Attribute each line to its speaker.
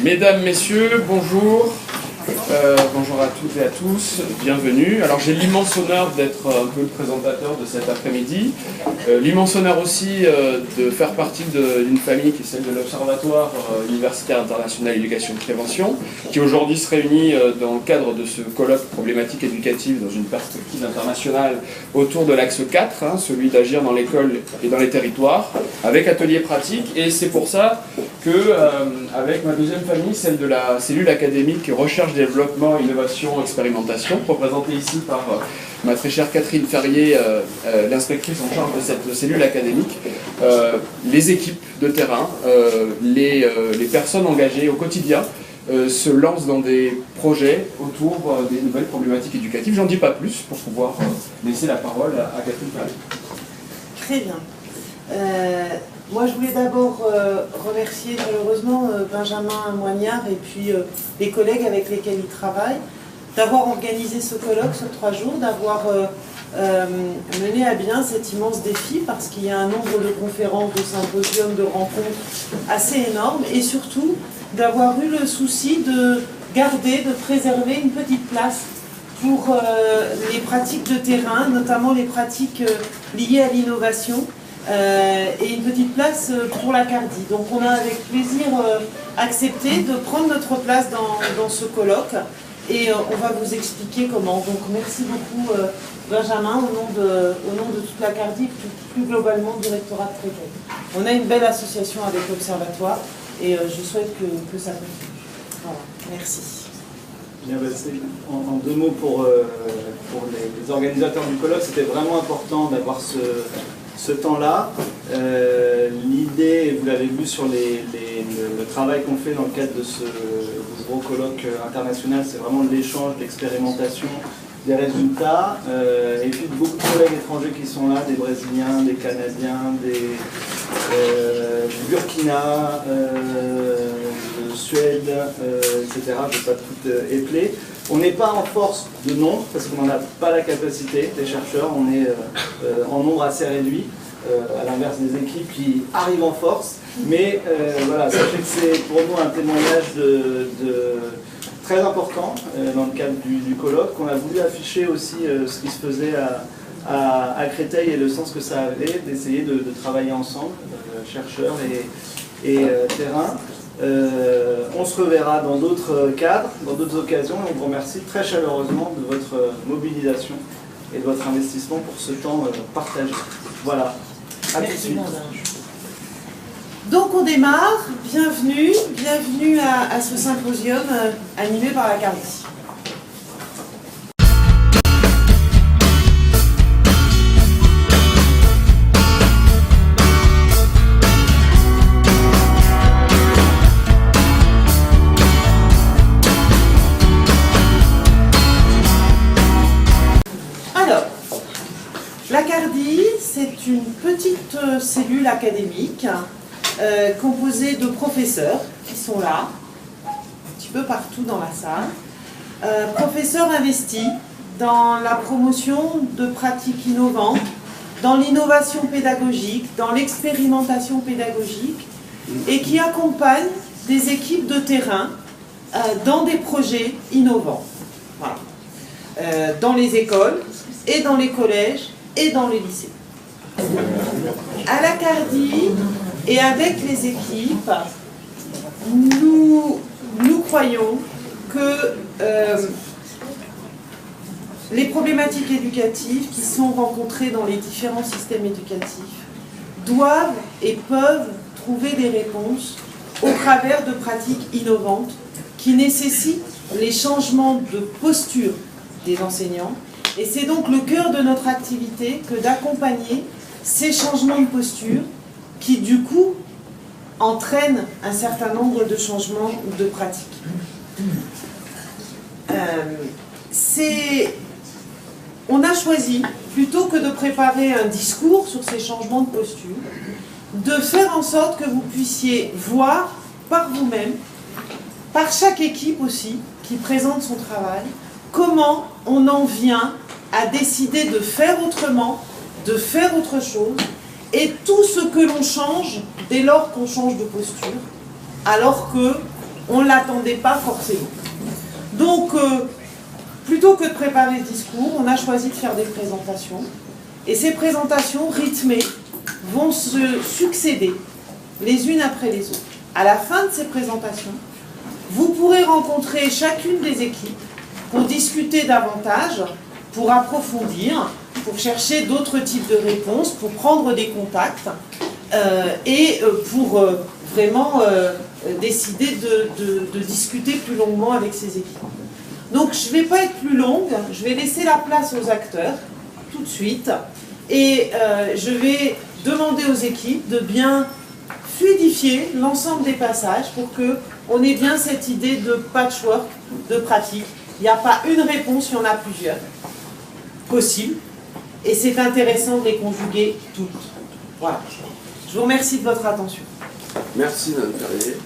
Speaker 1: Mesdames, Messieurs, bonjour. Bonjour à toutes et à tous, bienvenue. Alors j'ai l'immense honneur d'être un peu le présentateur de cet après-midi. L'immense honneur aussi de faire partie d'une famille qui est celle de l'Observatoire universitaire international éducation et prévention, qui aujourd'hui se réunit dans le cadre de ce colloque problématique éducative dans une perspective internationale autour de l'axe 4, celui d'agir dans l'école et dans les territoires, avec ateliers pratiques. Et c'est pour ça que, avec ma deuxième famille, celle de la cellule académique recherche, développement, innovation, expérimentation, représentée ici par ma très chère Catherine Ferrier, l'inspectrice en charge de cette cellule académique, les équipes de terrain, les personnes engagées au quotidien se lancent dans des projets autour des nouvelles problématiques éducatives. J'en dis pas plus pour pouvoir laisser la parole à Catherine Ferrier.
Speaker 2: Très bien. Moi, je voulais d'abord remercier chaleureusement Benjamin Moignard et puis les collègues avec lesquels il travaille d'avoir organisé ce colloque sur 3 jours, d'avoir mené à bien cet immense défi parce qu'il y a un nombre de conférences, de symposiums, de rencontres assez énorme et surtout d'avoir eu le souci de garder, de préserver une petite place pour les pratiques de terrain, notamment les pratiques liées à l'innovation. Et une petite place pour la CARDI. Donc on a avec plaisir accepté de prendre notre place dans ce colloque et on va vous expliquer comment. Donc merci beaucoup Benjamin au nom de toute la CARDI et plus globalement du rectorat de Créteil. On a une belle association avec l'Observatoire et je souhaite que ça continue. Voilà, merci.
Speaker 3: Bien, en 2 mots pour les organisateurs du colloque, c'était vraiment important d'avoir ce temps-là. L'idée, vous l'avez vu sur le travail qu'on fait dans le cadre de ce gros colloque international, c'est vraiment l'échange, l'expérimentation, des résultats, et puis beaucoup de collègues étrangers qui sont là, des Brésiliens, des Canadiens, du Burkina, de Suède, etc. Je ne vais pas tout épeler. On n'est pas en force de nombre, parce qu'on n'en a pas la capacité, des chercheurs, on est en nombre assez réduit, à l'inverse des équipes qui arrivent en force. Mais voilà, sachez que c'est pour nous un témoignage très important dans le cadre du colloque. On a voulu afficher aussi ce qui se faisait à Créteil et le sens que ça avait d'essayer de travailler ensemble, chercheurs et terrain. On se reverra dans d'autres cadres, dans d'autres occasions, et on vous remercie très chaleureusement de votre mobilisation et de votre investissement pour ce temps partagé. Voilà, à tout de suite.
Speaker 2: Donc on démarre, bienvenue à ce symposium animé par la CARDI. La CARDI, c'est une petite cellule académique composée de professeurs qui sont là, un petit peu partout dans la salle. Professeurs investis dans la promotion de pratiques innovantes, dans l'innovation pédagogique, dans l'expérimentation pédagogique et qui accompagnent des équipes de terrain dans des projets innovants. Voilà. Dans les écoles et dans les collèges et dans les lycées. À la CARDI et avec les équipes, nous croyons que les problématiques éducatives qui sont rencontrées dans les différents systèmes éducatifs doivent et peuvent trouver des réponses au travers de pratiques innovantes qui nécessitent les changements de posture des enseignants. Et c'est donc le cœur de notre activité que d'accompagner ces changements de posture qui, du coup, entraînent un certain nombre de changements de pratiques. on a choisi, plutôt que de préparer un discours sur ces changements de posture, de faire en sorte que vous puissiez voir par vous-même, par chaque équipe aussi, qui présente son travail, comment on en vient à décider de faire autrement, de faire autre chose, et tout ce que l'on change dès lors qu'on change de posture, alors qu'on ne l'attendait pas forcément. Donc, plutôt que de préparer le discours, on a choisi de faire des présentations. Et ces présentations rythmées vont se succéder les unes après les autres. À la fin de ces présentations, vous pourrez rencontrer chacune des équipes pour discuter davantage, pour approfondir, pour chercher d'autres types de réponses, pour prendre des contacts et pour vraiment décider de discuter plus longuement avec ces équipes. Donc je ne vais pas être plus longue, je vais laisser la place aux acteurs tout de suite et je vais demander aux équipes de bien fluidifier l'ensemble des passages pour qu'on ait bien cette idée de patchwork, de pratique. Il n'y a pas une réponse, il y en a plusieurs possibles et c'est intéressant de les conjuguer toutes. Voilà. Je vous remercie de votre attention.
Speaker 1: Merci Mme Perrier.